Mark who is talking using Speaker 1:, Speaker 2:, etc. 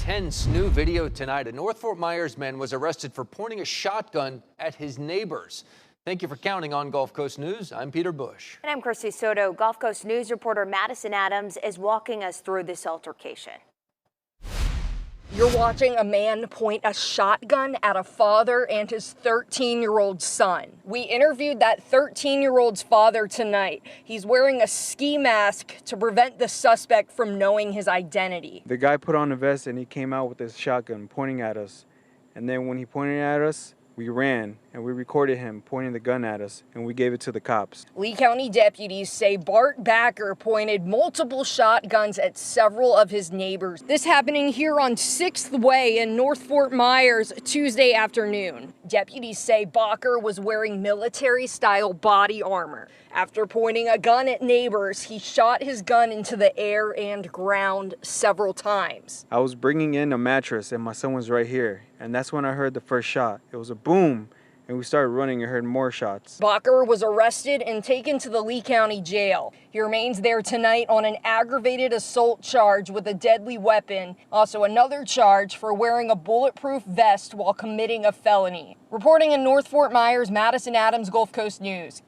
Speaker 1: tense new video tonight. A North Fort Myers man was arrested for pointing a shotgun at his neighbors. Thank you for counting on Gulf Coast News. I'm Peter Bush.
Speaker 2: And I'm Christy Soto. Gulf Coast News reporter Madison Adams is walking us through this altercation.
Speaker 3: You're watching a man point a shotgun at a father and his 13-year-old son. We interviewed that 13-year-old's father tonight. He's wearing a ski mask to prevent the suspect from knowing his identity.
Speaker 4: The guy put on a vest and he came out with his shotgun pointing at us. And then when he pointed at us, we ran and we recorded him pointing the gun at us and we gave it to the cops.
Speaker 3: Lee County deputies say Bart Backer pointed multiple shotguns at several of his neighbors. This happening here on 6th Way in North Fort Myers Tuesday afternoon. Deputies say Backer was wearing military-style body armor. After pointing a gun at neighbors, he shot his gun into the air and ground several times.
Speaker 4: I was bringing in a mattress and my son was right here. And that's when I heard the first shot. It was a boom. And we started running and heard more shots.
Speaker 3: Backer was arrested and taken to the Lee County Jail. He remains there tonight on an aggravated assault charge with a deadly weapon. Also another charge for wearing a bulletproof vest while committing a felony. Reporting in North Fort Myers, Madison Adams, Gulf Coast News.